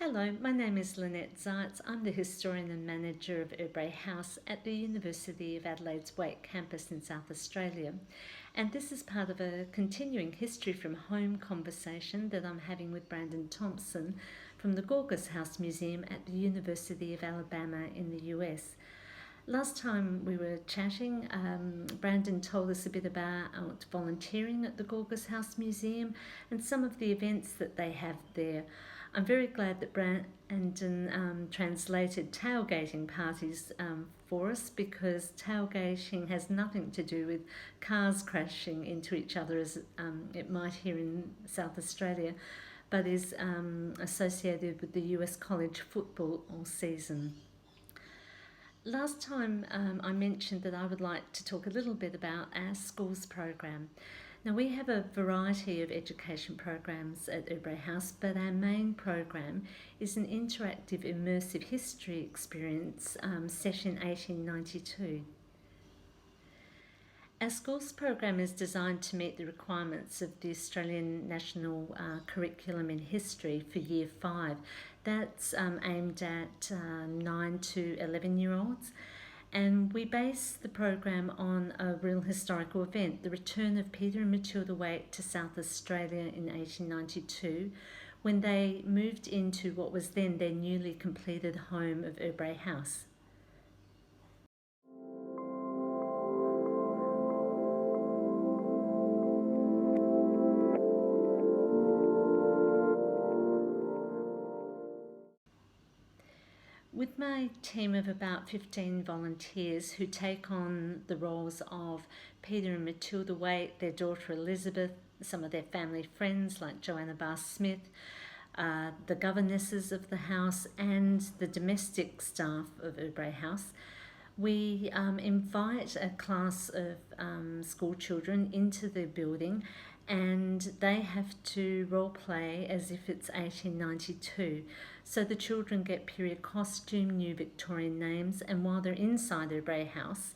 Hello, my name is Lynette Zeitz. I'm the historian and manager of Urrbrae House at the University of Adelaide's Wake campus in South Australia. And this is part of a continuing History from Home conversation that I'm having with Brandon Thompson from the Gorgas House Museum at the University of Alabama in the US. Last time we were chatting, Brandon told us a bit about volunteering at the Gorgas House Museum and some of the events that they have there. I'm very glad that Brandon translated tailgating parties for us, because tailgating has nothing to do with cars crashing into each other as it might here in South Australia, but is associated with the US college football season. Last time I mentioned that I would like to talk a little bit about our schools program. Now, we have a variety of education programs at Urrbrae House, but our main program is an interactive immersive history experience set in 1892. Our schools program is designed to meet the requirements of the Australian National Curriculum in History for Year 5. That's aimed at 9 to 11-year-olds. And we base the program on a real historical event, the return of Peter and Matilda Waite to South Australia in 1892, when they moved into what was then their newly completed home of Urrbrae House. With my team of about 15 volunteers who take on the roles of Peter and Matilda Waite, their daughter Elizabeth, some of their family friends like Joanna Barr-Smith, the governesses of the house and the domestic staff of Urrbrae House, we invite a class of school children into the building, and they have to role play as if it's 1892. So the children get period costume, new Victorian names, and while they're inside Urrbrae House,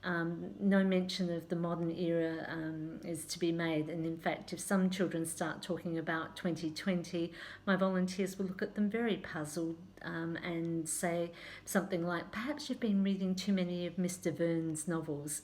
no mention of the modern era is to be made. And in fact, if some children start talking about 2020, my volunteers will look at them very puzzled and say something like, perhaps you've been reading too many of Mr. Verne's novels.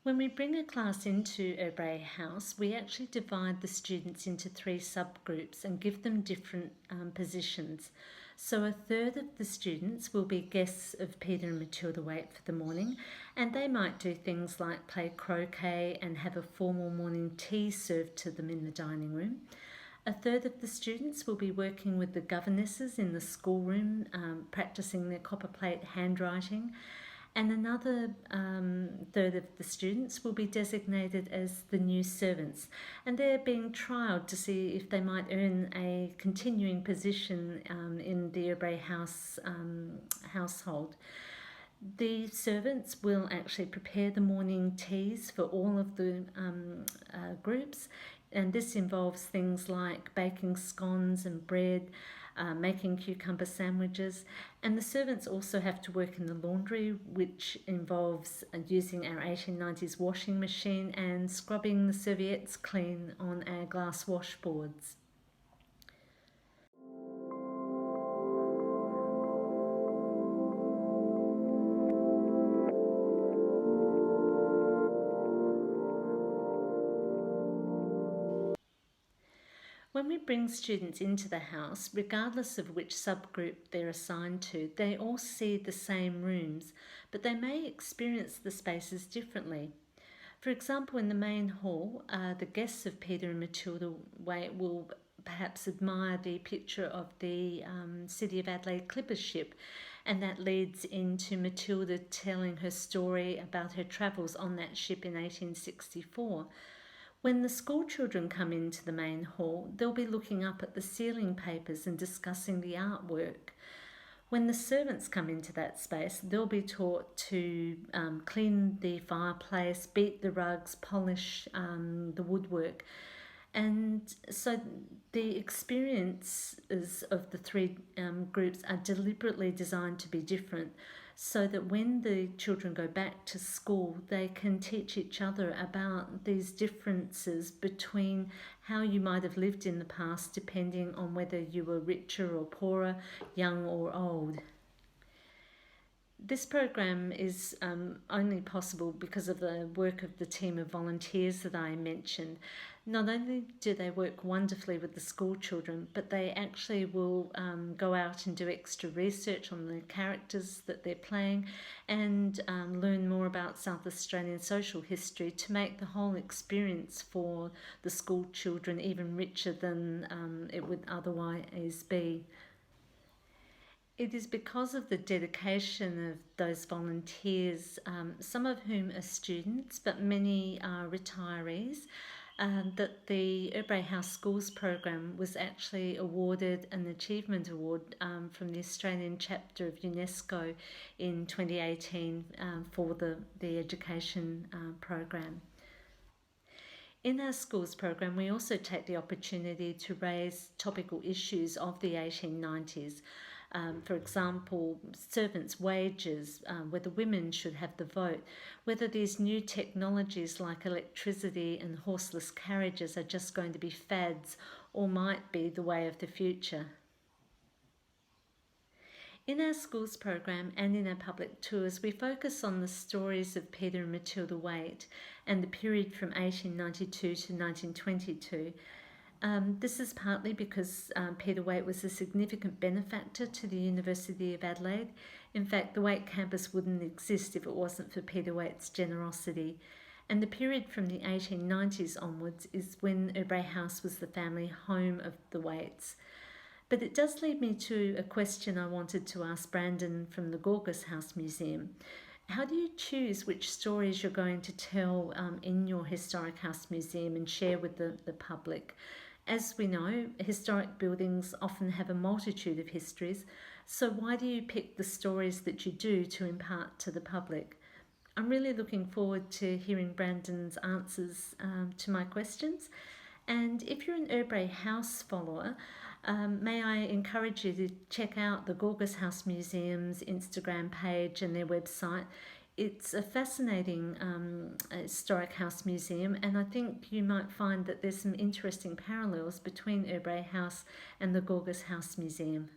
When we bring a class into Urrbrae House, we actually divide the students into 3 subgroups and give them different positions. So a third of the students will be guests of Peter and Matilda Waite for the morning, and they might do things like play croquet and have a formal morning tea served to them in the dining room. A third of the students will be working with the governesses in the schoolroom, practicing their copper plate handwriting. And another third of the students will be designated as the new servants, and they're being trialled to see if they might earn a continuing position in the Urrbrae House household. The servants will actually prepare the morning teas for all of the groups, and this involves things like baking scones and bread, making cucumber sandwiches, and the servants also have to work in the laundry, which involves using our 1890s washing machine and scrubbing the serviettes clean on our glass washboards. When we bring students into the house, regardless of which subgroup they're assigned to, they all see the same rooms, but they may experience the spaces differently. For example, in the main hall, the guests of Peter and Matilda Waite will perhaps admire the picture of the City of Adelaide Clipper ship, and that leads into Matilda telling her story about her travels on that ship in 1864. When the school children come into the main hall, they'll be looking up at the ceiling papers and discussing the artwork. When the servants come into that space, they'll be taught to clean the fireplace, beat the rugs, polish the woodwork. And so the experiences of the 3 groups are deliberately designed to be different. so that when the children go back to school, they can teach each other about these differences between how you might have lived in the past, depending on whether you were richer or poorer, young or old. This program is only possible because of the work of the team of volunteers that I mentioned. Not only do they work wonderfully with the school children, but they actually will go out and do extra research on the characters that they're playing and learn more about South Australian social history to make the whole experience for the school children even richer than it would otherwise be. It is because of the dedication of those volunteers, some of whom are students, but many are retirees, that the Urrbrae House Schools Program was actually awarded an Achievement Award from the Australian chapter of UNESCO in 2018 for the education program. In our schools program, we also take the opportunity to raise topical issues of the 1890s. For example, servants' wages, whether women should have the vote, whether these new technologies like electricity and horseless carriages are just going to be fads or might be the way of the future. In our schools program and in our public tours, we focus on the stories of Peter and Matilda Waite and the period from 1892 to 1922. This is partly because Peter Waite was a significant benefactor to the University of Adelaide. In fact, the Waite campus wouldn't exist if it wasn't for Peter Waite's generosity. And the period from the 1890s onwards is when Urrbrae House was the family home of the Waites. But it does lead me to a question I wanted to ask Brandon from the Gorgas House Museum. How do you choose which stories you're going to tell in your historic house museum and share with the public? As we know, historic buildings often have a multitude of histories, so why do you pick the stories that you do to impart to the public? I'm really looking forward to hearing Brandon's answers to my questions. And if you're an Urrbrae House follower, may I encourage you to check out the Gorgas House Museum's Instagram page and their website. It's a fascinating historic house museum, and I think you might find that there's some interesting parallels between Urrbrae House and the Gorgas House Museum.